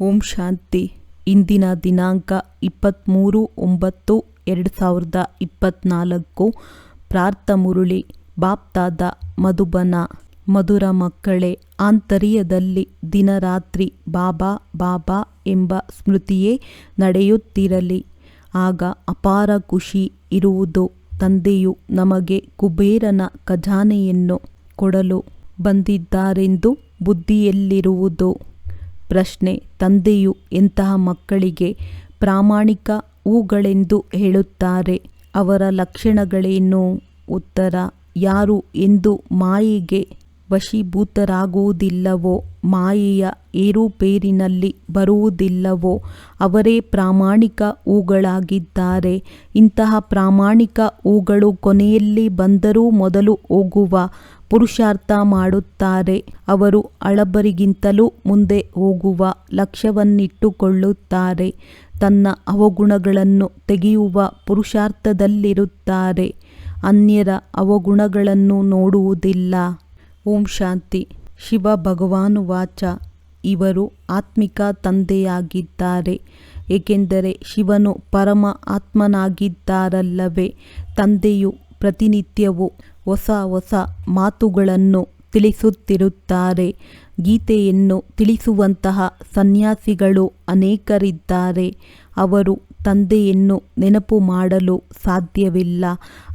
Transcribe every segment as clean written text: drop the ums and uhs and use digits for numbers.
ಓಂ ಶಾಂತಿ. ಇಂದಿನ ದಿನಾಂಕ 23/9/2024. ಪ್ರಾರ್ಥ ಮುರುಳಿ ಬಾಪ್ತಾದ ಮಧುಬನ. ಮಧುರ ಮಕ್ಕಳೇ, ಆಂತರ್ಯದಲ್ಲಿ ದಿನರಾತ್ರಿ ಬಾಬಾ ಬಾಬಾ ಎಂಬ ಸ್ಮೃತಿಯೇ ನಡೆಯುತ್ತಿರಲಿ. ಆಗ ಅಪಾರ ಖುಷಿ ಇರುವುದು. ತಂದೆಯು ನಮಗೆ ಕುಬೇರನ ಖಜಾನೆಯನ್ನು ಕೊಡಲು ಬಂದಿದ್ದಾರೆಂದು ಬುದ್ಧಿಯಲ್ಲಿರುವುದು. ಪ್ರಶ್ನೆ: ತಂದೆಯು ಎಂತಹ ಮಕ್ಕಳಿಗೆ ಪ್ರಾಮಾಣಿಕ ಹೂಗಳೆಂದು ಹೇಳುತ್ತಾರೆ? ಅವರ ಲಕ್ಷಣಗಳೇನು? ಉತ್ತರ: ಯಾರು ಎಂದು ಮಾಯೆಗೆ ವಶೀಭೂತರಾಗುವುದಿಲ್ಲವೋ, ಮಾಯೆಯ ಏರುಪೇರಿನಲ್ಲಿ ಬರುವುದಿಲ್ಲವೋ ಅವರೇ ಪ್ರಾಮಾಣಿಕ ಹೂಗಳಾಗಿದ್ದಾರೆ. ಇಂತಹ ಪ್ರಾಮಾಣಿಕ ಹೂಗಳು ಕೊನೆಯಲ್ಲಿ ಬಂದರೂ ಮೊದಲು ಹೋಗುವ ಪುರುಷಾರ್ಥ ಮಾಡುತ್ತಾರೆ. ಅವರು ಹಳಬರಿಗಿಂತಲೂ ಮುಂದೆ ಹೋಗುವ ಲಕ್ಷ್ಯವನ್ನಿಟ್ಟುಕೊಳ್ಳುತ್ತಾರೆ. ತನ್ನ ಅವಗುಣಗಳನ್ನು ತೆಗೆಯುವ ಪುರುಷಾರ್ಥದಲ್ಲಿರುತ್ತಾರೆ. ಅನ್ಯರ ಅವಗುಣಗಳನ್ನು ನೋಡುವುದಿಲ್ಲ. ಓಂ ಶಾಂತಿ. ಶಿವ ಭಗವಾನುವಾಚ: ಇವರು ಆತ್ಮಿಕ ತಂದೆಯಾಗಿದ್ದಾರೆ, ಏಕೆಂದರೆ ಶಿವನು ಪರಮ ಆತ್ಮನಾಗಿದ್ದಾರಲ್ಲವೇ. ತಂದೆಯು ಪ್ರತಿನಿತ್ಯವೂ ಹೊಸ ಹೊಸ ಮಾತುಗಳನ್ನು ತಿಳಿಸುತ್ತಿರುತ್ತಾರೆ. ಗೀತೆಯನ್ನು ತಿಳಿಸುವಂತಹ ಸನ್ಯಾಸಿಗಳು ಅನೇಕರಿದ್ದಾರೆ. ಅವರು ತಂದೆಯನ್ನು ನೆನಪು ಮಾಡಲು ಸಾಧ್ಯವಿಲ್ಲ.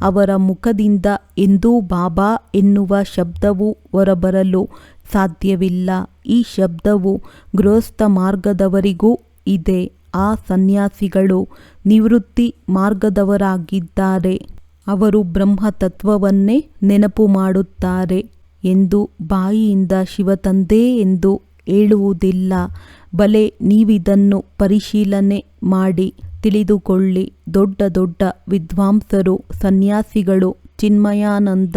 ಅವರ ಮುಖದಿಂದ ಎಂದೂ ಬಾಬಾ ಎನ್ನುವ ಶಬ್ದವು ಹೊರಬರಲು ಸಾಧ್ಯವಿಲ್ಲ. ಈ ಶಬ್ದವು ಗೃಹಸ್ಥ ಮಾರ್ಗದವರಿಗೂ ಇದೆ. ಆ ಸನ್ಯಾಸಿಗಳು ನಿವೃತ್ತಿ ಮಾರ್ಗದವರಾಗಿದ್ದಾರೆ. ಅವರು ಬ್ರಹ್ಮತತ್ವವನ್ನೇ ನೆನಪು ಮಾಡುತ್ತಾರೆ ಎಂದು ಬಾಯಿಯಿಂದ ಶಿವತಂದೆ ಎಂದು ಹೇಳುವುದಿಲ್ಲ. ಬಲೆ, ನೀವಿದನ್ನು ಪರಿಶೀಲನೆ ಮಾಡಿ ತಿಳಿದುಕೊಳ್ಳಿ. ದೊಡ್ಡ ದೊಡ್ಡ ವಿದ್ವಾಂಸರು, ಸನ್ಯಾಸಿಗಳು, ಚಿನ್ಮಯಾನಂದ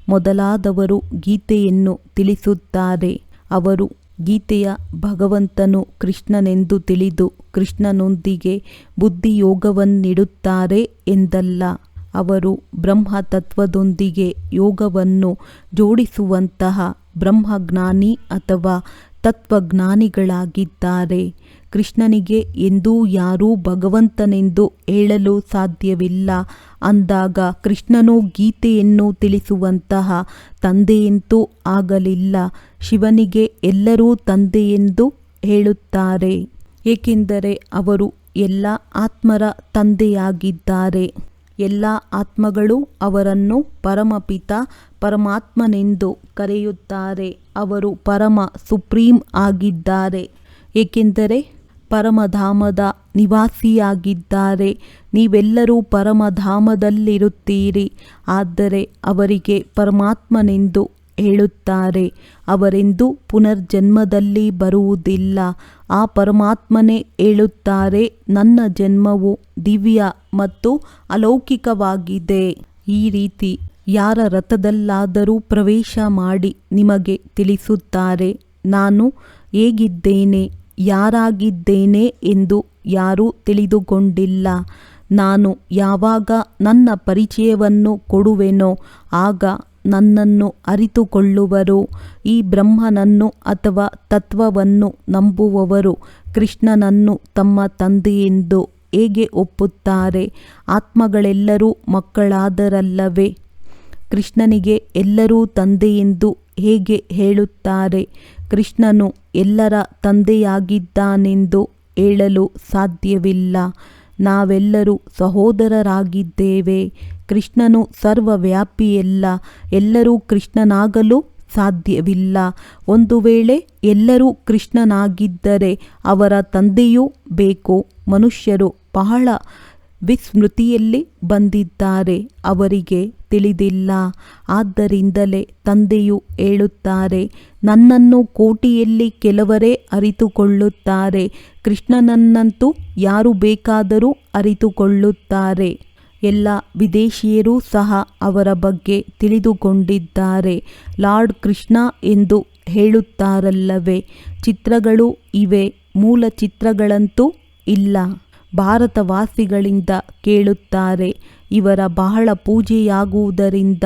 ಮೊದಲಾದವರು ಗೀತೆಯನ್ನು ತಿಳಿಸುತ್ತಾರೆ. ಅವರು ಗೀತೆಯ ಭಗವಂತನು ಕೃಷ್ಣನೆಂದು ತಿಳಿದು ಕೃಷ್ಣನೊಂದಿಗೆ ಬುದ್ಧಿಯೋಗವನ್ನಿಡುತ್ತಾರೆ ಎಂದಲ್ಲ. ಅವರು ಬ್ರಹ್ಮತತ್ವದೊಂದಿಗೆ ಯೋಗವನ್ನು ಜೋಡಿಸುವಂತಹ ಬ್ರಹ್ಮಜ್ಞಾನಿ ಅಥವಾ ತತ್ವಜ್ಞಾನಿಗಳಾಗಿದ್ದಾರೆ. ಕೃಷ್ಣನಿಗೆ ಎಂದೂ ಯಾರೂ ಭಗವಂತನೆಂದು ಹೇಳಲು ಸಾಧ್ಯವಿಲ್ಲ ಅಂದಾಗ ಕೃಷ್ಣನು ಗೀತೆಯನ್ನು ತಿಳಿಸುವಂತಹ ತಂದೆಯಂತೂ ಆಗಲಿಲ್ಲ. ಶಿವನಿಗೆ ಎಲ್ಲರೂ ತಂದೆಯೆಂದು ಹೇಳುತ್ತಾರೆ, ಏಕೆಂದರೆ ಅವರು ಎಲ್ಲ ಆತ್ಮರ ತಂದೆಯಾಗಿದ್ದಾರೆ. ಎಲ್ಲ ಆತ್ಮಗಳು ಅವರನ್ನು ಪರಮಪಿತ ಪರಮಾತ್ಮನೆಂದು ಕರೆಯುತ್ತಾರೆ. ಅವರು ಪರಮ ಸುಪ್ರೀಂ ಆಗಿದ್ದಾರೆ, ಏಕೆಂದರೆ ಪರಮಧಾಮದ ನಿವಾಸಿಯಾಗಿದ್ದಾರೆ. ನೀವೆಲ್ಲರೂ ಪರಮಧಾಮದಲ್ಲಿರುತ್ತೀರಿ. ಆದರೆ ಅವರಿಗೆ ಪರಮಾತ್ಮನೆಂದು ಹೇಳುತ್ತಾರೆ. ಅವರೆಂದೂ ಪುನರ್ಜನ್ಮದಲ್ಲಿ ಬರುವುದಿಲ್ಲ. ಆ ಪರಮಾತ್ಮನೇ ಹೇಳುತ್ತಾರೆ, ನನ್ನ ಜನ್ಮವು ದಿವ್ಯ ಮತ್ತು ಅಲೌಕಿಕವಾಗಿದೆ. ಈ ರೀತಿ ಯಾರ ರಥದಲ್ಲಾದರೂ ಪ್ರವೇಶ ಮಾಡಿ ನಿಮಗೆ ತಿಳಿಸುತ್ತಾರೆ. ನಾನು ಹೇಗಿದ್ದೇನೆ, ಯಾರಾಗಿದ್ದೇನೆ ಎಂದು ಯಾರೂ ತಿಳಿದುಕೊಂಡಿಲ್ಲ. ನಾನು ಯಾವಾಗ ನನ್ನ ಪರಿಚಯವನ್ನು ಕೊಡುವೆನೋ ಆಗ ನನ್ನನ್ನು ಅರಿತುಕೊಳ್ಳುವರು. ಈ ಬ್ರಹ್ಮನನ್ನು ಅಥವಾ ತತ್ವವನ್ನು ನಂಬುವವರು ಕೃಷ್ಣನನ್ನು ತಮ್ಮ ತಂದೆಯೆಂದು ಹೇಗೆ ಒಪ್ಪುತ್ತಾರೆ? ಆತ್ಮಗಳೆಲ್ಲರೂ ಮಕ್ಕಳಾದರಲ್ಲವೇ? ಕೃಷ್ಣನಿಗೆ ಎಲ್ಲರೂ ತಂದೆಯೆಂದು ಹೇಗೆ ಹೇಳುತ್ತಾರೆ? ಕೃಷ್ಣನು ಎಲ್ಲರ ತಂದೆಯಾಗಿದ್ದಾನೆಂದು ಹೇಳಲು ಸಾಧ್ಯವಿಲ್ಲ. ನಾವೆಲ್ಲರೂ ಸಹೋದರರಾಗಿದ್ದೇವೆ. ಕೃಷ್ಣನು ಸರ್ವವ್ಯಾಪಿಯಲ್ಲ. ಎಲ್ಲರೂ ಕೃಷ್ಣನಾಗಲು ಸಾಧ್ಯವಿಲ್ಲ. ಒಂದು ವೇಳೆ ಎಲ್ಲರೂ ಕೃಷ್ಣನಾಗಿದ್ದರೆ ಅವರ ತಂದೆಯೂ ಬೇಕು. ಮನುಷ್ಯರು ಬಹಳ ವಿಸ್ಮೃತಿಯಲ್ಲಿ ಬಂದಿದ್ದಾರೆ, ಅವರಿಗೆ ತಿಳಿದಿಲ್ಲ. ಆದ್ದರಿಂದಲೇ ತಂದೆಯು ಹೇಳುತ್ತಾರೆ, ನನ್ನನ್ನು ಕೋಟಿಯಲ್ಲಿ ಕೆಲವರೇ ಅರಿತುಕೊಳ್ಳುತ್ತಾರೆ. ಕೃಷ್ಣನನ್ನಂತೂ ಯಾರು ಬೇಕಾದರೂ ಅರಿತುಕೊಳ್ಳುತ್ತಾರೆ. ಎಲ್ಲ ವಿದೇಶಿಯರೂ ಸಹ ಅವರ ಬಗ್ಗೆ ತಿಳಿದುಕೊಂಡಿದ್ದಾರೆ. ಲಾರ್ಡ್ ಕೃಷ್ಣ ಎಂದು ಹೇಳುತ್ತಾರಲ್ಲವೇ? ಚಿತ್ರಗಳು ಇವೆ, ಮೂಲ ಚಿತ್ರಗಳಂತೂ ಇಲ್ಲ. ಭಾರತವಾಸಿಗಳಿಂದ ಕೇಳುತ್ತಾರೆ. ಇವರ ಬಹಳ ಪೂಜೆಯಾಗುವುದರಿಂದ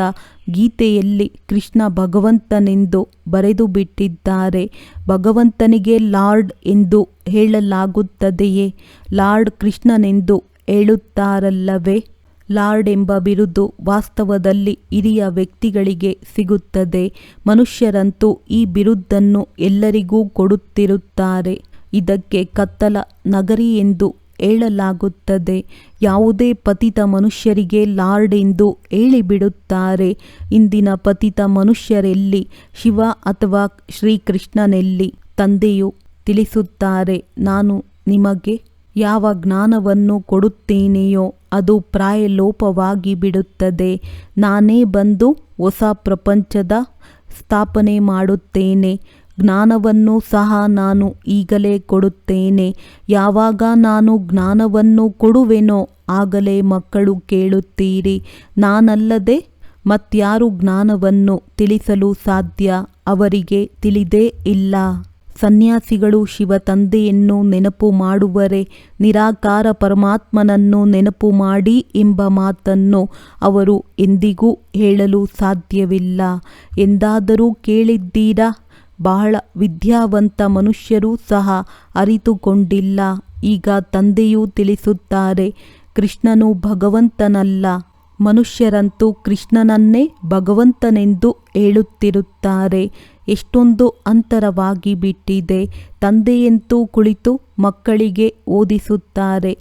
ಗೀತೆಯಲ್ಲಿ ಕೃಷ್ಣ ಭಗವಂತನೆಂದು ಬರೆದು ಬಿಟ್ಟಿದ್ದಾರೆ. ಭಗವಂತನಿಗೆ ಲಾರ್ಡ್ ಎಂದು ಹೇಳಲಾಗುತ್ತದೆಯೇ? ಲಾರ್ಡ್ ಕೃಷ್ಣನೆಂದು ಹೇಳುತ್ತಾರಲ್ಲವೇ? ಲಾರ್ಡ್ ಎಂಬ ಬಿರುದು ವಾಸ್ತವದಲ್ಲಿ ಹಿರಿಯ ವ್ಯಕ್ತಿಗಳಿಗೆ ಸಿಗುತ್ತದೆ. ಮನುಷ್ಯರಂತೂ ಈ ಬಿರುದನ್ನು ಎಲ್ಲರಿಗೂ ಕೊಡುತ್ತಿರುತ್ತಾರೆ. ಇದಕ್ಕೆ ಕತ್ತಲ ನಗರಿ ಎಂದು ಹೇಳಲಾಗುತ್ತದೆ. ಯಾವುದೇ ಪತಿತ ಮನುಷ್ಯರಿಗೆ ಲಾರ್ಡ್ ಎಂದು ಹೇಳಿಬಿಡುತ್ತಾರೆ. ಇಂದಿನ ಪತಿತ ಮನುಷ್ಯರೆಲ್ಲಿ? ಶಿವ ಅಥವಾ ಶ್ರೀಕೃಷ್ಣನೆಲ್ಲಿ? ತಂದೆಯು ತಿಳಿಸುತ್ತಾರೆ, ನಾನು ನಿಮಗೆ ಯಾವ ಜ್ಞಾನವನ್ನು ಕೊಡುತ್ತೇನೆಯೋ ಅದು ಪ್ರಾಯಲೋಪವಾಗಿ ಬಿಡುತ್ತದೆ. ನಾನೇ ಬಂದು ಹೊಸ ಪ್ರಪಂಚದ ಸ್ಥಾಪನೆ ಮಾಡುತ್ತೇನೆ. ಜ್ಞಾನವನ್ನು ಸಹ ನಾನು ಈಗಲೇ ಕೊಡುತ್ತೇನೆ. ಯಾವಾಗ ನಾನು ಜ್ಞಾನವನ್ನು ಕೊಡುವೆನೋ ಆಗಲೇ ಮಕ್ಕಳು ಕೇಳುತ್ತೀರಿ. ನಾನಲ್ಲದೆ ಮತ್ಯಾರು ಜ್ಞಾನವನ್ನು ತಿಳಿಸಲು ಸಾಧ್ಯ? ಅವರಿಗೆ ತಿಳಿದೇ ಇಲ್ಲ. ಸನ್ಯಾಸಿಗಳು ಶಿವ ತಂದೆಯನ್ನು ನೆನಪು ಮಾಡುವರೆ, ನಿರಾಕಾರ ಪರಮಾತ್ಮನನ್ನು ನೆನಪು ಮಾಡಿ ಎಂಬ ಮಾತನ್ನು ಅವರು ಎಂದಿಗೂ ಹೇಳಲು ಸಾಧ್ಯವಿಲ್ಲ. ಎಂದಾದರೂ ಕೇಳಿದ್ದೀರಾ? ಬಹಳ ವಿದ್ಯಾವಂತ ಮನುಷ್ಯರೂ ಸಹ ಅರಿತುಕೊಂಡಿಲ್ಲ. ಈಗ ತಂದೆಯೂ ತಿಳಿಸುತ್ತಾರೆ, ಕೃಷ್ಣನು ಭಗವಂತನಲ್ಲ. ಮನುಷ್ಯರಂತೂ ಕೃಷ್ಣನನ್ನೇ ಭಗವಂತನೆಂದು ಹೇಳುತ್ತಿರುತ್ತಾರೆ. ಎಷ್ಟೊಂದು ಅಂತರವಾಗಿ ಬಿಟ್ಟಿದೆ. ತಂದೆಯಂತೂ ಕುಳಿತು ಮಕ್ಕಳಿಗೆ ಓದಿಸುತ್ತಾರೆ.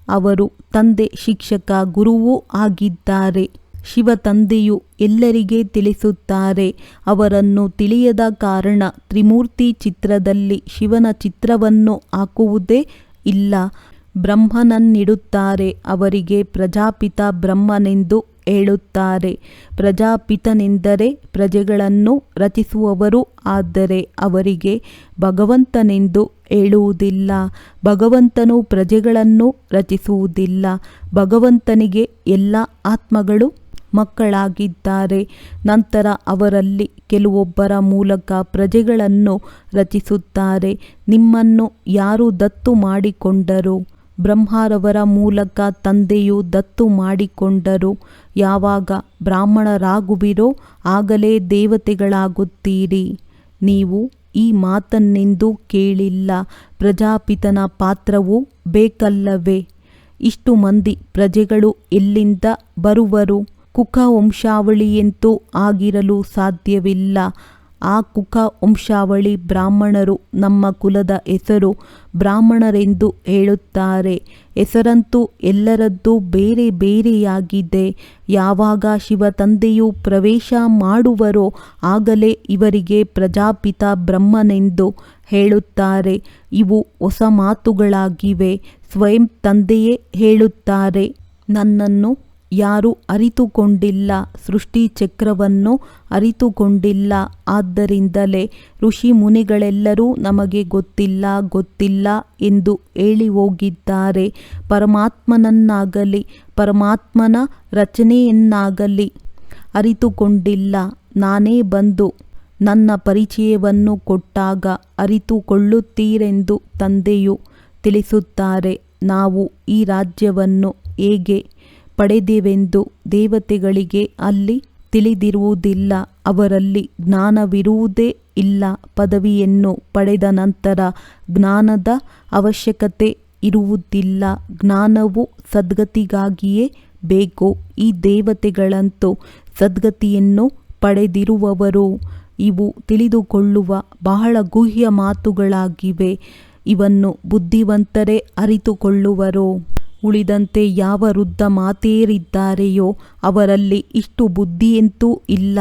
ಅವರು ತಂದೆ ಶಿಕ್ಷಕ ಗುರುವೂ ಆಗಿದ್ದಾರೆ. ಶಿವ ತಂದೆಯು ಎಲ್ಲರಿಗೆ ತಿಳಿಸುತ್ತಾರೆ. ಅವರನ್ನು ತಿಳಿಯದ ಕಾರಣ ತ್ರಿಮೂರ್ತಿ ಚಿತ್ರದಲ್ಲಿ ಶಿವನ ಚಿತ್ರವನ್ನು ಹಾಕುವುದೇ ಇಲ್ಲ. ಬ್ರಹ್ಮನನ್ನಿಡುತ್ತಾರೆ. ಅವರಿಗೆ ಪ್ರಜಾಪಿತ ಬ್ರಹ್ಮನೆಂದು ಹೇಳುತ್ತಾರೆ. ಪ್ರಜಾಪಿತನೆಂದರೆ ಪ್ರಜೆಗಳನ್ನು ರಚಿಸುವವರು. ಆದರೆ ಅವರಿಗೆ ಭಗವಂತನೆಂದು ಹೇಳುವುದಿಲ್ಲ. ಭಗವಂತನು ಪ್ರಜೆಗಳನ್ನು ರಚಿಸುವುದಿಲ್ಲ. ಭಗವಂತನಿಗೆ ಎಲ್ಲ ಆತ್ಮಗಳು ಮಕ್ಕಳಾಗಿದ್ದಾರೆ. ನಂತರ ಅವರಲ್ಲಿ ಕೆಲವೊಬ್ಬರ ಮೂಲಕ ಪ್ರಜೆಗಳನ್ನು ರಚಿಸುತ್ತಾರೆ. ನಿಮ್ಮನ್ನು ಯಾರು ದತ್ತು ಮಾಡಿಕೊಂಡರು? ಬ್ರಹ್ಮರವರ ಮೂಲಕ ತಂದೆಯು ದತ್ತು ಮಾಡಿಕೊಂಡರು. ಯಾವಾಗ ಬ್ರಾಹ್ಮಣರಾಗುವಿರೋ ಆಗಲೇ ದೇವತೆಗಳಾಗುತ್ತೀರಿ. ನೀವು ಈ ಮಾತನ್ನೆಂದೂ ಕೇಳಿಲ್ಲ. ಪ್ರಜಾಪಿತನ ಪಾತ್ರವೂ ಬೇಕಲ್ಲವೇ? ಇಷ್ಟು ಮಂದಿ ಪ್ರಜೆಗಳು ಎಲ್ಲಿಂದ ಬರುವರು? ಕುಕ ವಂಶಾವಳಿಯಂತೂ ಆಗಿರಲು ಸಾಧ್ಯವಿಲ್ಲ. ಆ ಕುಕ ವಂಶಾವಳಿ ಬ್ರಾಹ್ಮಣರು. ನಮ್ಮ ಕುಲದ ಹೆಸರು ಬ್ರಾಹ್ಮಣರೆಂದು ಹೇಳುತ್ತಾರೆ. ಹೆಸರಂತೂ ಎಲ್ಲರದ್ದೂ ಬೇರೆ ಬೇರೆಯಾಗಿದೆ. ಯಾವಾಗ ಶಿವ ತಂದೆಯು ಪ್ರವೇಶ ಮಾಡುವರೋ ಆಗಲೇ ಇವರಿಗೆ ಪ್ರಜಾಪಿತ ಬ್ರಹ್ಮನೆಂದು ಹೇಳುತ್ತಾರೆ. ಇವು ಹೊಸ ಮಾತುಗಳಾಗಿವೆ. ಸ್ವಯಂ ತಂದೆಯೇ ಹೇಳುತ್ತಾರೆ, ನನ್ನನ್ನು ಯಾರೂ ಅರಿತುಕೊಂಡಿಲ್ಲ, ಸೃಷ್ಟಿ ಚಕ್ರವನ್ನು ಅರಿತುಕೊಂಡಿಲ್ಲ. ಆದ್ದರಿಂದಲೇ ಋಷಿ ಮುನಿಗಳೆಲ್ಲರೂ ನಮಗೆ ಗೊತ್ತಿಲ್ಲ ಎಂದು ಹೇಳಿ ಹೋಗಿದ್ದಾರೆ. ಪರಮಾತ್ಮನನ್ನಾಗಲಿ ಪರಮಾತ್ಮನ ರಚನೆಯನ್ನಾಗಲಿ ಅರಿತುಕೊಂಡಿಲ್ಲ. ನಾನೇ ಬಂದು ನನ್ನ ಪರಿಚಯವನ್ನು ಕೊಟ್ಟಾಗ ಅರಿತುಕೊಳ್ಳುತ್ತೀರೆಂದು ತಂದೆಯು ತಿಳಿಸುತ್ತಾರೆ. ನಾವು ಈ ರಾಜ್ಯವನ್ನು ಹೇಗೆ ಪಡೆದೆವೆಂದು ದೇವತೆಗಳಿಗೆ ಅಲ್ಲಿ ತಿಳಿದಿರುವುದಿಲ್ಲ. ಅವರಲ್ಲಿ ಜ್ಞಾನವಿರುವುದೇ ಇಲ್ಲ. ಪದವಿಯನ್ನು ಪಡೆದ ನಂತರ ಜ್ಞಾನದ ಅವಶ್ಯಕತೆ ಇರುವುದಿಲ್ಲ. ಜ್ಞಾನವು ಸದ್ಗತಿಗಾಗಿಯೇ ಬೇಕು. ಈ ದೇವತೆಗಳಂತೂ ಸದ್ಗತಿಯನ್ನು ಪಡೆದಿರುವವರು. ಇವು ತಿಳಿದುಕೊಳ್ಳುವ ಬಹಳ ಗುಹ್ಯ ಮಾತುಗಳಾಗಿವೆ. ಇವನ್ನು ಬುದ್ಧಿವಂತರೇ ಅರಿತುಕೊಳ್ಳುವರು. ಉಳಿದಂತೆ ಯಾವ ವೃದ್ಧ ಮಾತೆಯರಿದ್ದಾರೆಯೋ ಅವರಲ್ಲಿ ಇಷ್ಟು ಬುದ್ಧಿಯಂತೂ ಇಲ್ಲ.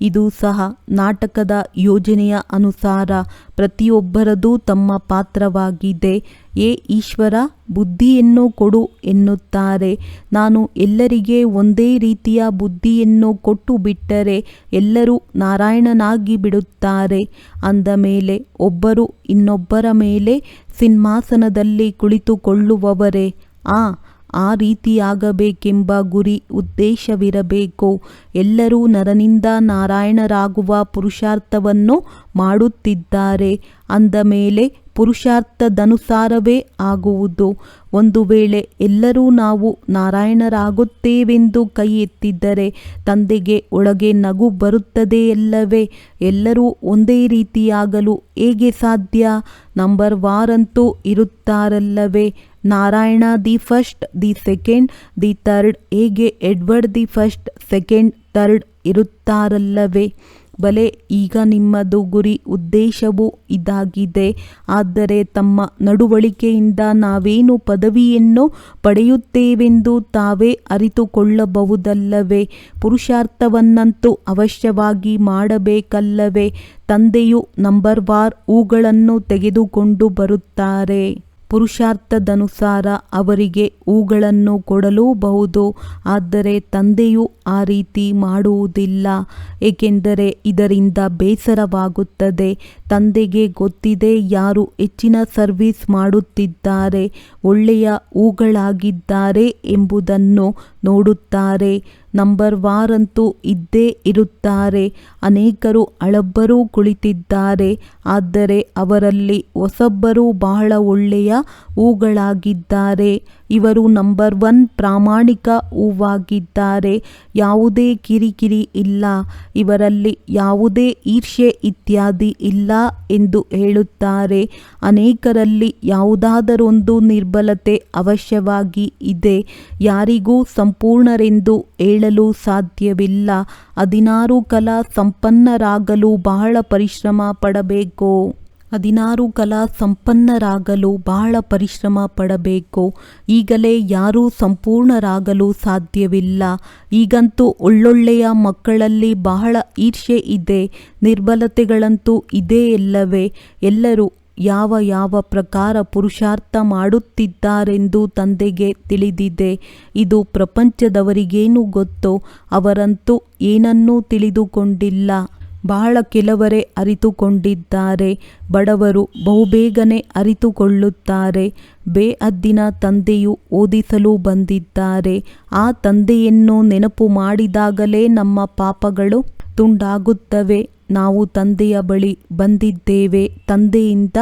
ಇದು ಸಹ ನಾಟಕದ ಯೋಜನೆಯ ಅನುಸಾರ ಪ್ರತಿಯೊಬ್ಬರದೂ ತಮ್ಮ ಪಾತ್ರವಾಗಿದೆ. ಏ ಈಶ್ವರ, ಬುದ್ಧಿಯನ್ನು ಕೊಡು ಎನ್ನುತ್ತಾರೆ. ನಾನು ಎಲ್ಲರಿಗೆ ಒಂದೇ ರೀತಿಯ ಬುದ್ಧಿಯನ್ನು ಕೊಟ್ಟು ಬಿಟ್ಟರೆ ಎಲ್ಲರೂ ನಾರಾಯಣನಾಗಿ ಬಿಡುತ್ತಾರೆ. ಅಂದ ಮೇಲೆ ಒಬ್ಬರು ಇನ್ನೊಬ್ಬರ ಮೇಲೆ ಸಿಂಹಾಸನದಲ್ಲಿ ಕುಳಿತುಕೊಳ್ಳುವವರೇ? ಆ ರೀತಿಯಾಗಬೇಕೆಂಬ ಗುರಿ ಉದ್ದೇಶವಿರಬೇಕು. ಎಲ್ಲರೂ ನರನಿಂದ ನಾರಾಯಣರಾಗುವ ಪುರುಷಾರ್ಥವನ್ನು ಮಾಡುತ್ತಿದ್ದಾರೆ. ಅಂದ ಮೇಲೆ ಪುರುಷಾರ್ಥದನುಸಾರವೇ ಆಗುವುದು. ಒಂದು ವೇಳೆ ಎಲ್ಲರೂ ನಾವು ನಾರಾಯಣರಾಗುತ್ತೇವೆಂದು ಕೈ ಎತ್ತಿದ್ದರೆ ತಂದೆಗೆ ಒಳಗೆ ನಗು ಬರುತ್ತದೆಯಲ್ಲವೇ? ಎಲ್ಲರೂ ಒಂದೇ ರೀತಿಯಾಗಲು ಹೇಗೆ ಸಾಧ್ಯ? ನಂಬರ್ ವಾರಂತೂ ಇರುತ್ತಾರಲ್ಲವೇ? Narayana the first, the second, the third, ಹೇಗೆ Edward the first, second, third ಇರುತ್ತಾರಲ್ಲವೇ? ಬಲೆ, ಈಗ ನಿಮ್ಮದು ಗುರಿ ಉದ್ದೇಶವು ಇದಾಗಿದೆ. ಆದರೆ ತಮ್ಮ ನಡವಳಿಕೆಯಿಂದ ನಾವೇನು ಪದವಿಯನ್ನು ಪಡೆಯುತ್ತೇವೆಂದು ತಾವೇ ಅರಿತುಕೊಳ್ಳಬಹುದಲ್ಲವೇ? ಪುರುಷಾರ್ಥವನ್ನಂತೂ ಅವಶ್ಯವಾಗಿ ಮಾಡಬೇಕಲ್ಲವೇ? ತಂದೆಯು ನಂಬರ್ ವಾರ್ ಹೂಗಳನ್ನು ತೆಗೆದುಕೊಂಡು ಬರುತ್ತಾರೆ. ಪುರುಷಾರ್ಥದನುಸಾರ ಅವರಿಗೆ ಹೂಗಳನ್ನು ಕೊಡಲೂಬಹುದು. ಆದರೆ ತಂದೆಯು ಆ ರೀತಿ ಮಾಡುವುದಿಲ್ಲ, ಏಕೆಂದರೆ ಇದರಿಂದ ಬೇಸರವಾಗುತ್ತದೆ. ತಂದೆಗೆ ಗೊತ್ತಿದೆ ಯಾರು ಹೆಚ್ಚಿನ ಸರ್ವಿಸ್ ಮಾಡುತ್ತಿದ್ದಾರೆ, ಒಳ್ಳೆಯ ಹೂಗಳಾಗಿದ್ದಾರೆ ಎಂಬುದನ್ನು ನೋಡುತ್ತಾರೆ. ನಂಬರ್ ವಾರಂತೂ ಇದ್ದೇ ಇರುತ್ತಾರೆ. ಅನೇಕರು ಹಳಬ್ಬರೂ ಕುಳಿತಿದ್ದಾರೆ, ಆದರೆ ಅವರಲ್ಲಿ ಹೊಸಬ್ಬರು ಬಹಳ ಒಳ್ಳೆಯ ಹೂಗಳಾಗಿದ್ದಾರೆ. ಇವರು ನಂಬರ್ 1 ಪ್ರಾಮಾಣಿಕ ಹೂವಾಗಿದ್ದಾರೆ. ಯಾವುದೇ ಕಿರಿಕಿರಿ ಇಲ್ಲ, ಇವರಲ್ಲಿ ಯಾವುದೇ ಈರ್ಷ್ಯೆ ಇತ್ಯಾದಿ ಇಲ್ಲ ಎಂದು ಹೇಳುತ್ತಾರೆ. ಅನೇಕರಲ್ಲಿ ಯಾವುದಾದರೊಂದು ನಿರ್ಬಲತೆ ಅವಶ್ಯವಾಗಿ ಇದೆ. ಯಾರಿಗೂ ಸಂಪೂರ್ಣರೆಂದು ಹೇಳಲು ಸಾಧ್ಯವಿಲ್ಲ. 16 ಕಲಾ ಸಂಪನ್ನರಾಗಲು ಬಹಳ ಪರಿಶ್ರಮ ಪಡಬೇಕು. 16 ಕಲಾ ಸಂಪನ್ನರಾಗಲು ಬಹಳ ಪರಿಶ್ರಮ ಪಡಬೇಕು. ಈಗಲೇ ಯಾರೂ ಸಂಪೂರ್ಣರಾಗಲು ಸಾಧ್ಯವಿಲ್ಲ. ಈಗಂತೂ ಒಳ್ಳೊಳ್ಳೆಯ ಮಕ್ಕಳಲ್ಲಿ ಬಹಳ ಈರ್ಷ್ಯೆ ಇದೆ, ನಿರ್ಬಲತೆಗಳಂತೂ ಇದೆಯಲ್ಲವೇ? ಎಲ್ಲರೂ ಯಾವ ಯಾವ ಪ್ರಕಾರ ಪುರುಷಾರ್ಥ ಮಾಡುತ್ತಿದ್ದಾರೆಂದು ತಂದೆಗೆ ತಿಳಿದಿದೆ. ಇದು ಪ್ರಪಂಚದವರಿಗೇನು ಗೊತ್ತೋ ಅವರಂತೂ ಏನನ್ನೂ ತಿಳಿದುಕೊಂಡಿಲ್ಲ. ಬಹಳ ಕೆಲವರೇ ಅರಿತುಕೊಂಡಿದ್ದಾರೆ. ಬಡವರು ಬಹುಬೇಗನೆ ಅರಿತುಕೊಳ್ಳುತ್ತಾರೆ. ಬೇಹದ್ದಿನ ತಂದೆಯು ಓದಿಸಲು ಬಂದಿದ್ದಾರೆ. ಆ ತಂದೆಯನ್ನು ನೆನಪು ಮಾಡಿದಾಗಲೇ ನಮ್ಮ ಪಾಪಗಳು ತುಂಡಾಗುತ್ತವೆ. ನಾವು ತಂದೆಯ ಬಳಿ ಬಂದಿದ್ದೇವೆ. ತಂದೆಯಿಂದ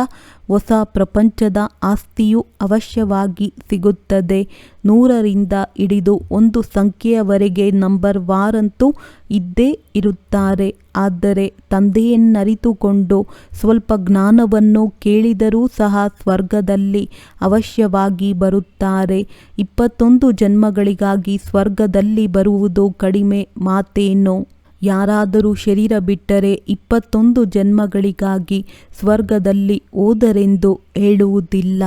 ಹೊಸ ಪ್ರಪಂಚದ ಆಸ್ತಿಯು ಅವಶ್ಯವಾಗಿ ಸಿಗುತ್ತದೆ. 100ರಿಂದ ಹಿಡಿದು 1 ಸಂಖ್ಯೆಯವರೆಗೆ ನಂಬರ್ ವಾರಂತೂ ಇದ್ದೇ ಇರುತ್ತಾರೆ. ಆದರೆ ತಂದೆಯನ್ನರಿತುಕೊಂಡು ಸ್ವಲ್ಪ ಜ್ಞಾನವನ್ನು ಕೇಳಿದರೂ ಸಹ ಸ್ವರ್ಗದಲ್ಲಿ ಅವಶ್ಯವಾಗಿ ಬರುತ್ತಾರೆ. 21 ಜನ್ಮಗಳಿಗಾಗಿ ಸ್ವರ್ಗದಲ್ಲಿ ಬರುವುದು ಕಡಿಮೆ ಮಾತೇನು? ಯಾರಾದರೂ ಶರೀರ ಬಿಟ್ಟರೆ 21 ಜನ್ಮಗಳಿಗಾಗಿ ಸ್ವರ್ಗದಲ್ಲಿ ಹೋದರೆಂದು ಹೇಳುವುದಿಲ್ಲ.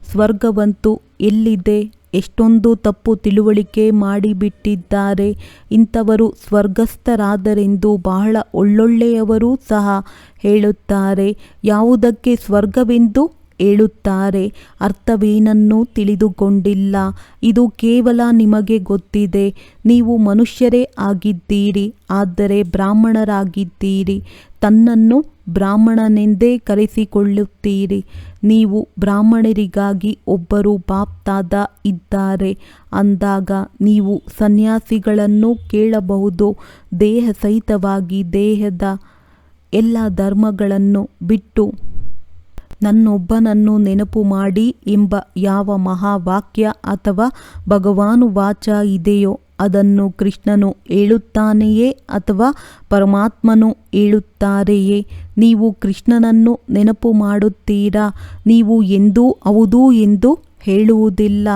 ಸ್ವರ್ಗವಂತೂ ಎಲ್ಲಿದೆ? ಎಷ್ಟೊಂದು ತಪ್ಪು ತಿಳುವಳಿಕೆ ಮಾಡಿಬಿಟ್ಟಿದ್ದಾರೆ. ಇಂಥವರು ಸ್ವರ್ಗಸ್ಥರಾದರೆಂದು ಬಹಳ ಒಳ್ಳೊಳ್ಳೆಯವರೂ ಸಹ ಹೇಳುತ್ತಾರೆ. ಯಾವುದಕ್ಕೆ ಸ್ವರ್ಗವೆಂದು ಹೇಳುತ್ತಾರೆ? ಅರ್ಥವೇನನ್ನೂ ತಿಳಿದುಕೊಂಡಿಲ್ಲ. ಇದು ಕೇವಲ ನಿಮಗೆ ಗೊತ್ತಿದೆ. ನೀವು ಮನುಷ್ಯರೇ ಆಗಿದ್ದೀರಿ, ಆದರೆ ಬ್ರಾಹ್ಮಣರಾಗಿದ್ದೀರಿ. ತನ್ನನ್ನು ಬ್ರಾಹ್ಮಣನೆಂದೇ ಕರೆಸಿಕೊಳ್ಳುತ್ತೀರಿ. ನೀವು ಬ್ರಾಹ್ಮಣರಿಗಾಗಿ ಒಬ್ಬರು ಬಾಪ್ತಾದ ಇದ್ದಾರೆ ಅಂದಾಗ ನೀವು ಸನ್ಯಾಸಿಗಳನ್ನು ಕೇಳಬಹುದು. ದೇಹ ಸಹಿತವಾಗಿ ದೇಹದ ಎಲ್ಲ ಧರ್ಮಗಳನ್ನು ಬಿಟ್ಟು ನನ್ನೊಬ್ಬನನ್ನು ನೆನಪು ಮಾಡಿ ಎಂಬ ಯಾವ ಮಹಾವಾಕ್ಯ ಅಥವಾ ಭಗವಾನುವಾಚ ಇದೆಯೋ ಅದನ್ನು ಕೃಷ್ಣನು ಹೇಳುತ್ತಾನೆಯೇ ಅಥವಾ ಪರಮಾತ್ಮನು ಹೇಳುತ್ತಾರೆಯೇ? ನೀವು ಕೃಷ್ಣನನ್ನು ನೆನಪು ಮಾಡುತ್ತೀರಾ? ನೀವು ಎಂದೂ ಹೌದು ಎಂದು ಹೇಳುವುದಿಲ್ಲ.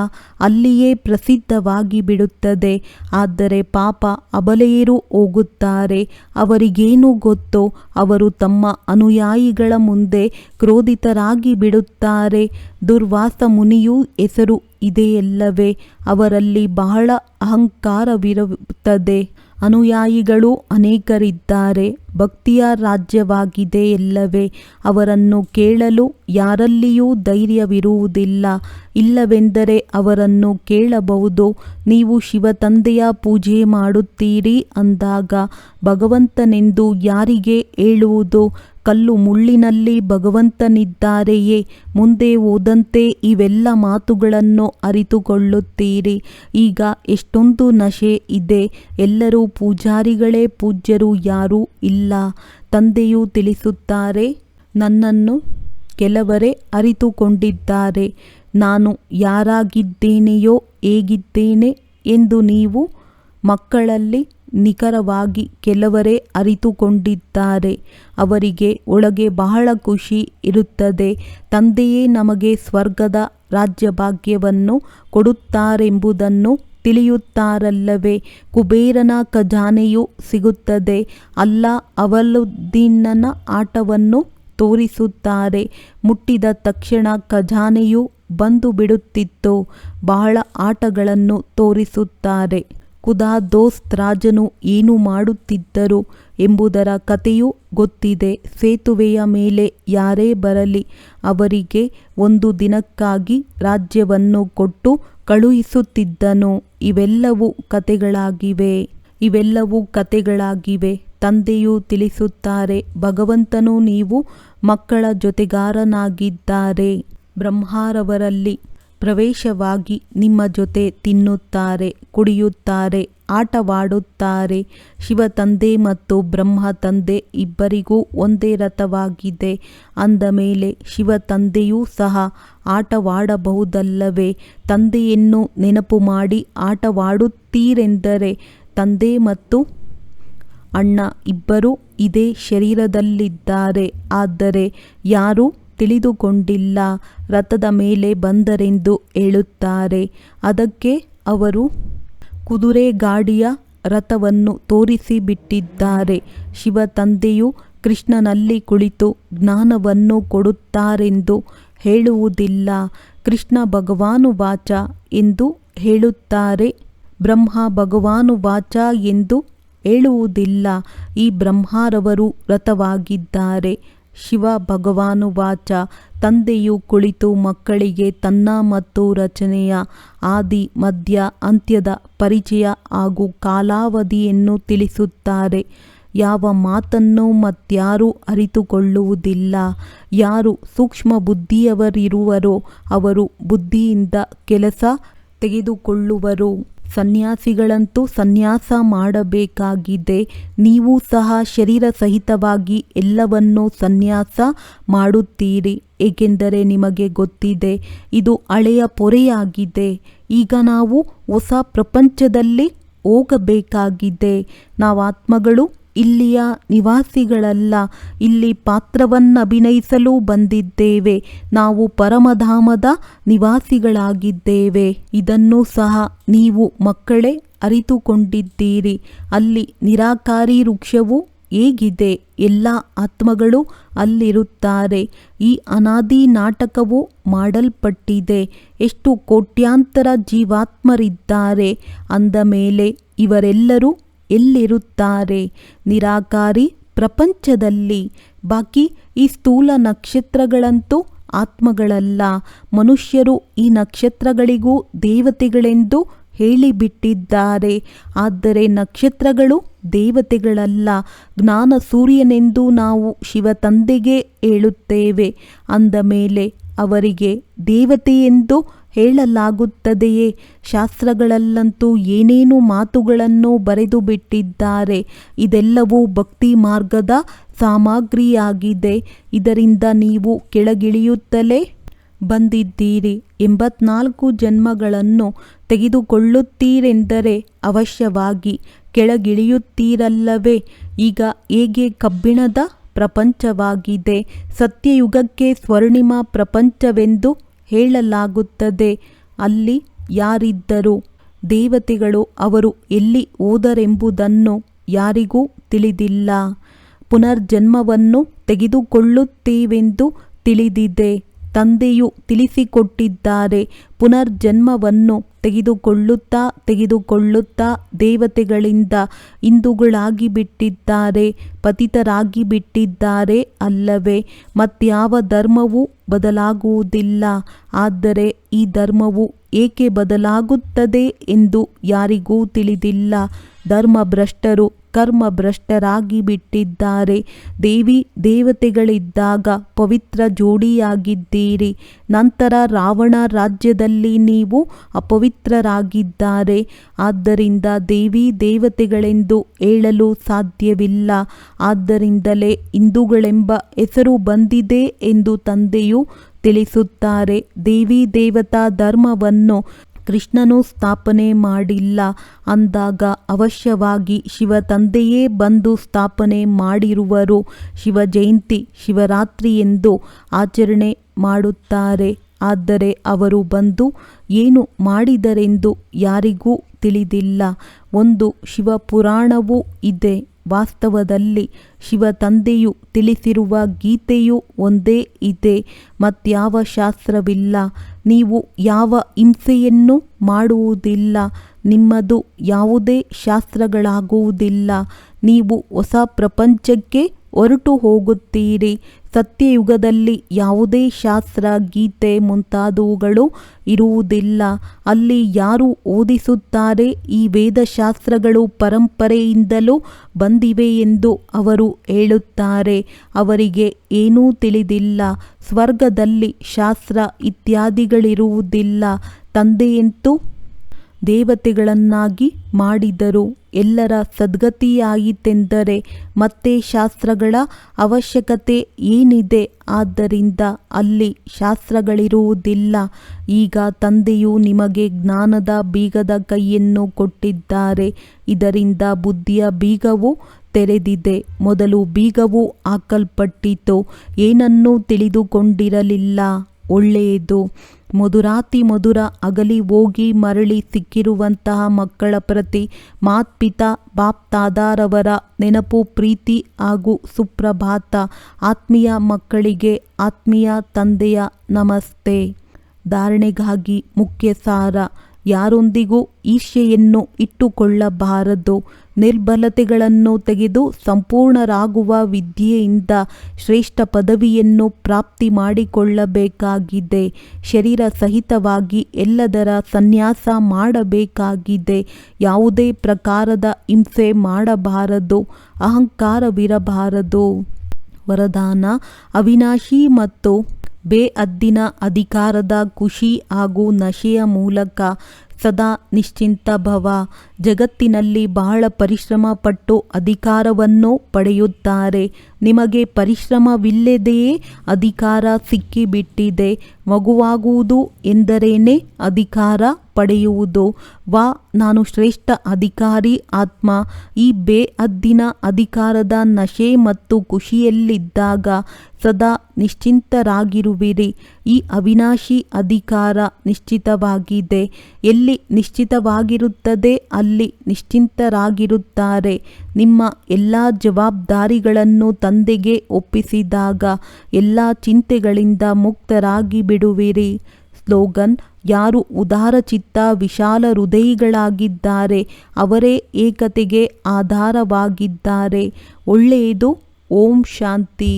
ಅಲ್ಲಿಯೇ ಪ್ರಸಿದ್ಧವಾಗಿ ಬಿಡುತ್ತದೆ. ಆದರೆ ಪಾಪ ಅಬಲೆಯರು ಹೋಗುತ್ತಾರೆ. ಅವರಿಗೇನು ಗೊತ್ತೋ? ಅವರು ತಮ್ಮ ಅನುಯಾಯಿಗಳ ಮುಂದೆ ಕ್ರೋಧಿತರಾಗಿ ಬಿಡುತ್ತಾರೆ. ದುರ್ವಾಸ ಮುನಿಯೂ ಹೆಸರು ಇದೆಯಲ್ಲವೇ? ಅವರಲ್ಲಿ ಬಹಳ ಅಹಂಕಾರವಿರುತ್ತದೆ. ಅನುಯಾಯಿಗಳು ಅನೇಕರಿದ್ದಾರೆ. ಭಕ್ತಿಯ ರಾಜ್ಯವಾಗಿದೆಯಲ್ಲವೇ? ಅವರನ್ನು ಕೇಳಲು ಯಾರಲ್ಲಿಯೂ ಧೈರ್ಯವಿರುವುದಿಲ್ಲ. ಇಲ್ಲವೆಂದರೆ ಅವರನ್ನು ಕೇಳಬಹುದು. ನೀವು ಶಿವತಂದೆಯ ಪೂಜೆ ಮಾಡುತ್ತೀರಿ ಅಂದಾಗ ಭಗವಂತನೆಂದು ಯಾರಿಗೆ ಹೇಳುವುದು? ಕಲ್ಲು ಮುಳ್ಳಿನಲ್ಲಿ ಭಗವಂತನಿದ್ದಾರೆಯೇ? ಮುಂದೆ ಹೋದಂತೆ ಇವೆಲ್ಲ ಮಾತುಗಳನ್ನು ಅರಿತುಕೊಳ್ಳುತ್ತೀರಿ. ಈಗ ಎಷ್ಟೊಂದು ನಶೆ ಇದೆ. ಎಲ್ಲರೂ ಪೂಜಾರಿಗಳೇ, ಪೂಜ್ಯರು ಯಾರೂ ಇಲ್ಲ. ತಂದೆಯು ತಿಳಿಸುತ್ತಾರೆ, ನನ್ನನ್ನು ಕೆಲವರೇ ಅರಿತುಕೊಂಡಿದ್ದಾರೆ. ನಾನು ಯಾರಾಗಿದ್ದೇನೆಯೋ ಹೇಗಿದ್ದೇನೆ ಎಂದು ನೀವು ಮಕ್ಕಳಲ್ಲಿ ನಿಖರವಾಗಿ ಕೆಲವರೇ ಅರಿತುಕೊಂಡಿದ್ದಾರೆ. ಅವರಿಗೆ ಒಳಗೆ ಬಹಳ ಖುಷಿ ಇರುತ್ತದೆ. ತಂದೆಯೇ ನಮಗೆ ಸ್ವರ್ಗದ ರಾಜ್ಯಭಾಗ್ಯವನ್ನು ಕೊಡುತ್ತಾರೆಂಬುದನ್ನು ತಿಳಿಯುತ್ತಾರಲ್ಲವೇ. ಕುಬೇರನ ಖಜಾನೆಯು ಸಿಗುತ್ತದೆ. ಅಲ್ಲಾ ಅವಲುದ್ದೀನನ ಆಟವನ್ನು ತೋರಿಸುತ್ತಾರೆ. ಮುಟ್ಟಿದ ತಕ್ಷಣ ಖಜಾನೆಯು ಬಂದು ಬಿಡುತ್ತಿತ್ತು. ಬಹಳ ಆಟಗಳನ್ನು ತೋರಿಸುತ್ತಾರೆ. ಖುದಾ ದೋಸ್ತ್ ರಾಜನು ಏನು ಮಾಡುತ್ತಿದ್ದರು ಎಂಬುದರ ಕಥೆಯೂ ಗೊತ್ತಿದೆ. ಸೇತುವೆಯ ಮೇಲೆ ಯಾರೇ ಬರಲಿ ಅವರಿಗೆ ಒಂದು ದಿನಕ್ಕಾಗಿ ರಾಜ್ಯವನ್ನು ಕೊಟ್ಟು ಕಳುಹಿಸುತ್ತಿದ್ದನು. ಇವೆಲ್ಲವೂ ಕಥೆಗಳಾಗಿವೆ. ತಂದೆಯು ತಿಳಿಸುತ್ತಾರೆ, ಭಗವಂತನು ನೀವು ಮಕ್ಕಳ ಜೊತೆಗಾರನಾಗಿದ್ದಾರೆ. ಬ್ರಹ್ಮರವರಲ್ಲಿ ಪ್ರವೇಶವಾಗಿ ನಿಮ್ಮ ಜೊತೆ ತಿನ್ನುತ್ತಾರೆ, ಕುಡಿಯುತ್ತಾರೆ, ಆಟವಾಡುತ್ತಾರೆ. ಶಿವ ತಂದೆ ಮತ್ತು ಬ್ರಹ್ಮ ತಂದೆ ಇಬ್ಬರಿಗೂ ಒಂದೇ ರಥವಾಗಿದೆ. ಅಂದ ಮೇಲೆ ಶಿವ ತಂದೆಯೂ ಸಹ ಆಟವಾಡಬಹುದಲ್ಲವೇ. ತಂದೆಯನ್ನು ನೆನಪು ಮಾಡಿ ಆಟವಾಡುತ್ತೀರೆಂದರೆ ತಂದೆ ಮತ್ತು ಅಣ್ಣ ಇಬ್ಬರೂ ಇದೇ ಶರೀರದಲ್ಲಿದ್ದಾರೆ. ಆದರೆ ಯಾರೂ ತಿಳಿದುಕೊಂಡಿಲ್ಲ. ರಥದ ಮೇಲೆ ಬಂದರೆಂದು ಹೇಳುತ್ತಾರೆ. ಅದಕ್ಕೆ ಅವರು ಕುದುರೆ ಗಾಡಿಯ ರಥವನ್ನು ತೋರಿಸಿಬಿಟ್ಟಿದ್ದಾರೆ. ಶಿವ ತಂದೆಯು ಕೃಷ್ಣನಲ್ಲಿ ಕುಳಿತು ಜ್ಞಾನವನ್ನು ಕೊಡುತ್ತಾರೆಂದು ಹೇಳುವುದಿಲ್ಲ. ಕೃಷ್ಣ ಭಗವಾನುವಾಚ ಎಂದು ಹೇಳುತ್ತಾರೆ. ಬ್ರಹ್ಮ ಭಗವಾನುವಾಚ ಎಂದು ಹೇಳುವುದಿಲ್ಲ. ಈ ಬ್ರಹ್ಮರವರು ರಥವಾಗಿದ್ದಾರೆ. ಶಿವ ಭಗವಾನುವಾಚ. ತಂದೆಯು ಕುಳಿತು ಮಕ್ಕಳಿಗೆ ತನ್ನ ಮತ್ತು ರಚನೆಯ ಆದಿ ಮಧ್ಯ ಅಂತ್ಯದ ಪರಿಚಯ ಹಾಗೂ ಕಾಲಾವಧಿಯನ್ನು ತಿಳಿಸುತ್ತಾರೆ. ಯಾವ ಮಾತನ್ನು ಮತ್ಯಾರೂ ಅರಿತುಕೊಳ್ಳುವುದಿಲ್ಲ. ಯಾರು ಸೂಕ್ಷ್ಮ ಬುದ್ಧಿಯವರಿರುವರೋ ಅವರು ಬುದ್ಧಿಯಿಂದ ಕೆಲಸ ತೆಗೆದುಕೊಳ್ಳುವರು. ಸನ್ಯಾಸಿಗಳಂತೂ ಸನ್ಯಾಸ ಮಾಡಬೇಕಾಗಿದೆ. ನೀವು ಸಹ ಶರೀರ ಸಹಿತವಾಗಿ ಎಲ್ಲವನ್ನೂ ಸನ್ಯಾಸ ಮಾಡುತ್ತೀರಿ. ಏಕೆಂದರೆ ನಿಮಗೆ ಗೊತ್ತಿದೆ ಇದು ಹಳೆಯ ಪೊರೆಯಾಗಿದೆ. ಈಗ ನಾವು ಹೊಸ ಪ್ರಪಂಚದಲ್ಲಿ ಹೋಗಬೇಕಾಗಿದೆ. ನಾವಾತ್ಮಗಳು ಇಲ್ಲಿಯ ನಿವಾಸಿಗಳಲ್ಲ. ಇಲ್ಲಿ ಪಾತ್ರವನ್ನಭಿನಯಿಸಲು ಬಂದಿದ್ದೇವೆ. ನಾವು ಪರಮಧಾಮದ ನಿವಾಸಿಗಳಾಗಿದ್ದೇವೆ. ಇದನ್ನು ಸಹ ನೀವು ಮಕ್ಕಳೇ ಅರಿತುಕೊಂಡಿದ್ದೀರಿ. ಅಲ್ಲಿ ನಿರಾಕಾರಿ ವೃಕ್ಷವು ಹೇಗಿದೆ, ಎಲ್ಲ ಆತ್ಮಗಳು ಅಲ್ಲಿರುತ್ತಾರೆ. ಈ ಅನಾದಿ ನಾಟಕವು ಮಾಡಲ್ಪಟ್ಟಿದೆ. ಎಷ್ಟು ಕೋಟ್ಯಾಂತರ ಜೀವಾತ್ಮರಿದ್ದಾರೆ. ಅಂದ ಮೇಲೆ ಇವರೆಲ್ಲರೂ ಎಲ್ಲಿರುತ್ತಾರೆ? ನಿರಾಕಾರಿ ಪ್ರಪಂಚದಲ್ಲಿ. ಬಾಕಿ ಈ ಸ್ಥೂಲ ನಕ್ಷತ್ರಗಳಂತೂ ಆತ್ಮಗಳಲ್ಲ. ಮನುಷ್ಯರು ಈ ನಕ್ಷತ್ರಗಳಿಗೂ ದೇವತೆಗಳೆಂದು ಹೇಳಿಬಿಟ್ಟಿದ್ದಾರೆ. ಆದರೆ ನಕ್ಷತ್ರಗಳು ದೇವತೆಗಳಲ್ಲ. ಜ್ಞಾನ ಸೂರ್ಯನೆಂದು ನಾವು ಶಿವ ತಂದೆಗೆ ಹೇಳುತ್ತೇವೆ. ಅಂದ ಮೇಲೆ ಅವರಿಗೆ ದೇವತೆಯೆಂದು ಹೇಳಲಾಗುತ್ತದೆಯೇ? ಶಾಸ್ತ್ರಗಳಲ್ಲಂತೂ ಏನೇನು ಮಾತುಗಳನ್ನು ಬರೆದು ಬಿಟ್ಟಿದ್ದಾರೆ. ಇದೆಲ್ಲವೂ ಭಕ್ತಿ ಮಾರ್ಗದ ಸಾಮಗ್ರಿಯಾಗಿದೆ. ಇದರಿಂದ ನೀವು ಕೆಳಗಿಳಿಯುತ್ತಲೇ ಬಂದಿದ್ದೀರಿ. 84 ಜನ್ಮಗಳನ್ನು ತೆಗೆದುಕೊಳ್ಳುತ್ತೀರೆಂದರೆ ಅವಶ್ಯವಾಗಿ ಕೆಳಗಿಳಿಯುತ್ತೀರಲ್ಲವೇ. ಈಗ ಹೇಗೆ ಕಬ್ಬಿಣದ ಪ್ರಪಂಚವಾಗಿದೆ, ಸತ್ಯಯುಗಕ್ಕೆ ಸ್ವರ್ಣಿಮ ಪ್ರಪಂಚವೆಂದು ಹೇಳಲಾಗುತ್ತದೆ. ಅಲ್ಲಿ ಯಾರಿದ್ದರು? ದೇವತೆಗಳು. ಅವರು ಎಲ್ಲಿ ಹೋದರೆಂಬುದನ್ನು ಯಾರಿಗೂ ತಿಳಿದಿಲ್ಲ. ಪುನರ್ಜನ್ಮವನ್ನು ತೆಗೆದುಕೊಳ್ಳುತ್ತೇವೆಂದು ತಿಳಿದಿದೆ. ತಂದೆಯು ತಿಳಿಸಿಕೊಟ್ಟಿದ್ದಾರೆ. ಪುನರ್ಜನ್ಮವನ್ನು ತೆಗೆದುಕೊಳ್ಳುತ್ತಾ ದೇವತೆಗಳಿಂದ ಹಿಂದೂಗಳಾಗಿ ಬಿಟ್ಟಿದ್ದಾರೆ, ಪತಿತರಾಗಿ ಬಿಟ್ಟಿದ್ದಾರೆ ಅಲ್ಲವೇ. ಮತ್ಯಾವ ಧರ್ಮವೂ ಬದಲಾಗುವುದಿಲ್ಲ. ಆದರೆ ಈ ಧರ್ಮವು ಏಕೆ ಬದಲಾಗುತ್ತದೆ ಎಂದು ಯಾರಿಗೂ ತಿಳಿದಿಲ್ಲ. ಧರ್ಮಭ್ರಷ್ಟರು ಕರ್ಮಭ್ರಷ್ಟರಾಗಿ ಬಿಟ್ಟಿದ್ದಾರೆ. ದೇವಿ ದೇವತೆಗಳಿದ್ದಾಗ ಪವಿತ್ರ ಜೋಡಿಯಾಗಿದ್ದೀರಿ. ನಂತರ ರಾವಣ ರಾಜ್ಯದಲ್ಲಿ ನೀವು ಅಪವಿತ್ರರಾಗಿದ್ದಾರೆ. ಆದ್ದರಿಂದ ದೇವಿ ದೇವತೆಗಳೆಂದು ಹೇಳಲು ಸಾಧ್ಯವಿಲ್ಲ. ಆದ್ದರಿಂದಲೇ ಹಿಂದೂಗಳೆಂಬ ಹೆಸರು ಬಂದಿದೆ ಎಂದು ತಂದೆಯು ತಿಳಿಸುತ್ತಾರೆ. ದೇವಿ ದೇವತಾ ಧರ್ಮವನ್ನು ಕೃಷ್ಣನು ಸ್ಥಾಪನೆ ಮಾಡಿಲ್ಲ ಅಂದಾಗ ಅವಶ್ಯವಾಗಿ ಶಿವ ತಂದೆಯೇ ಬಂದು ಸ್ಥಾಪನೆ ಮಾಡಿರುವರು. ಶಿವ ಜಯಂತಿ ಶಿವರಾತ್ರಿ ಎಂದು ಆಚರಣೆ ಮಾಡುತ್ತಾರೆ. ಆದರೆ ಅವರು ಬಂದು ಏನು ಮಾಡಿದರೆಂದು ಯಾರಿಗೂ ತಿಳಿದಿಲ್ಲ. ಒಂದು ಶಿವಪುರಾಣವೂ ಇದೆ. ವಾಸ್ತವದಲ್ಲಿ ಶಿವ ತಂದೆಯು ತಿಳಿಸಿರುವ ಗೀತೆಯು ಒಂದೇ ಇದೆ, ಮತ್ಯಾವ ಶಾಸ್ತ್ರವಿಲ್ಲ. ನೀವು ಯಾವ ಹಿಂಸೆಯನ್ನು ಮಾಡುವುದಿಲ್ಲ. ನಿಮ್ಮದು ಯಾವುದೇ ಶಾಸ್ತ್ರಗಳಾಗುವುದಿಲ್ಲ. ನೀವು ಹೊಸ ಪ್ರಪಂಚಕ್ಕೆ ಹೊರಟು ಹೋಗುತ್ತೀರಿ. ಸತ್ಯಯುಗದಲ್ಲಿ ಯಾವುದೇ ಶಾಸ್ತ್ರ, ಗೀತೆ ಮುಂತಾದವುಗಳು ಇರುವುದಿಲ್ಲ. ಅಲ್ಲಿ ಯಾರು ಓದಿಸುತ್ತಾರೆ? ಈ ವೇದಶಾಸ್ತ್ರಗಳು ಪರಂಪರೆಯಿಂದಲೂ ಬಂದಿವೆ ಎಂದು ಅವರು ಹೇಳುತ್ತಾರೆ. ಅವರಿಗೆ ಏನೂ ತಿಳಿದಿಲ್ಲ. ಸ್ವರ್ಗದಲ್ಲಿ ಶಾಸ್ತ್ರ ಇತ್ಯಾದಿಗಳಿರುವುದಿಲ್ಲ. ತಂದೆಯಂತೂ ದೇವತೆಗಳನ್ನಾಗಿ ಮಾಡಿದರು. ಎಲ್ಲರ ಸದ್ಗತಿಯಾಯಿತೆಂದರೆ ಮತ್ತೆ ಶಾಸ್ತ್ರಗಳ ಅವಶ್ಯಕತೆ ಏನಿದೆ? ಆದ್ದರಿಂದ ಅಲ್ಲಿ ಶಾಸ್ತ್ರಗಳಿರುವುದಿಲ್ಲ. ಈಗ ತಂದೆಯು ನಿಮಗೆ ಜ್ಞಾನದ ಬೀಗದ ಕೈಯನ್ನು ಕೊಟ್ಟಿದ್ದಾರೆ. ಇದರಿಂದ ಬುದ್ಧಿಯ ಬೀಗವು ತೆರೆದಿದೆ. ಮೊದಲು ಬೀಗವು ಹಾಕಲ್ಪಟ್ಟಿತು. ಏನನ್ನೂ ತಿಳಿದುಕೊಂಡಿರಲಿಲ್ಲ. ಒಳ್ಳೆಯದು. ಮಧುರಾತಿ ಮಧುರ ಅಗಲಿ ಹೋಗಿ ಮರಳಿ ಸಿಕ್ಕಿರುವಂತಹ ಮಕ್ಕಳ ಪ್ರತಿ ಮಾತ್ಪಿತಾ ಬಾಪ್ ತಾದಾರವರ ನೆನಪು, ಪ್ರೀತಿ ಹಾಗೂ ಸುಪ್ರಭಾತ. ಆತ್ಮೀಯ ಮಕ್ಕಳಿಗೆ ಆತ್ಮೀಯ ತಂದೆಯ ನಮಸ್ತೆ. ಧಾರಣೆಗಾಗಿ ಮುಖ್ಯ ಸಾರ: ಯಾರೊಂದಿಗೂ ಈರ್ಷ್ಯೆಯನ್ನು ಇಟ್ಟುಕೊಳ್ಳಬಾರದು. ನಿರ್ಬಲತೆಗಳನ್ನು ತೆಗೆದು ಸಂಪೂರ್ಣರಾಗುವ ವಿದ್ಯೆಯಿಂದ ಶ್ರೇಷ್ಠ ಪದವಿಯನ್ನು ಪ್ರಾಪ್ತಿ ಮಾಡಿಕೊಳ್ಳಬೇಕಾಗಿದೆ. ಶರೀರ ಸಹಿತವಾಗಿ ಎಲ್ಲದರ ಸನ್ಯಾಸ ಮಾಡಬೇಕಾಗಿದೆ. ಯಾವುದೇ ಪ್ರಕಾರದ ಹಿಂಸೆ ಮಾಡಬಾರದು. ಅಹಂಕಾರವಿರಬಾರದು. ವರದಾನ: ಅವಿನಾಶಿ ಮತ್ತು ಬೇಅದ್ದಿನ ಅಧಿಕಾರದ ಖುಷಿ ಹಾಗೂ ನಶೆಯ ಮೂಲಕ ಸದಾ ನಿಶ್ಚಿಂತ ಭವ. ಜಗತ್ತಿನಲ್ಲಿ ಬಹಳ ಪರಿಶ್ರಮ ಪಟ್ಟು ಅಧಿಕಾರವನ್ನು ಪಡೆಯುತ್ತಾರೆ. ನಿಮಗೆ ಪರಿಶ್ರಮವಿಲ್ಲದೆಯೇ ಅಧಿಕಾರ ಸಿಕ್ಕಿಬಿಟ್ಟಿದೆ. ಮಗುವಾಗುವುದು ಎಂದರೇನೆ ಅಧಿಕಾರ ಪಡೆಯುವುದು. ನಾನು ಶ್ರೇಷ್ಠ ಅಧಿಕಾರಿ ಆತ್ಮ. ಈ ಬೇಅದ್ದಿನ ಅಧಿಕಾರದ ನಶೆ ಮತ್ತು ಖುಷಿಯಲ್ಲಿದ್ದಾಗ ಸದಾ ನಿಶ್ಚಿಂತರಾಗಿರುವಿರಿ. ಈ ಅವಿನಾಶಿ ಅಧಿಕಾರ ನಿಶ್ಚಿತವಾಗಿದೆ. ಎಲ್ಲಿ ನಿಶ್ಚಿತವಾಗಿರುತ್ತದೆ ಅಲ್ಲಿ ನಿಶ್ಚಿಂತರಾಗಿರುತ್ತಾರೆ. ನಿಮ್ಮ ಎಲ್ಲ ಜವಾಬ್ದಾರಿಗಳನ್ನು ತಂದೆಗೆ ಒಪ್ಪಿಸಿದಾಗ ಎಲ್ಲ ಚಿಂತೆಗಳಿಂದ ಮುಕ್ತರಾಗಿ ಬಿಡುವಿರಿ. ಸ್ಲೋಗನ್: ಯಾರು ಉದಾರಚಿತ್ತ ವಿಶಾಲ ಹೃದಯಿಗಳಾಗಿದ್ದಾರೆ ಅವರೇ ಏಕತೆಗೆ ಆಧಾರವಾಗಿದ್ದಾರೆ. ಒಳ್ಳೆಯದು. ಓಂ ಶಾಂತಿ.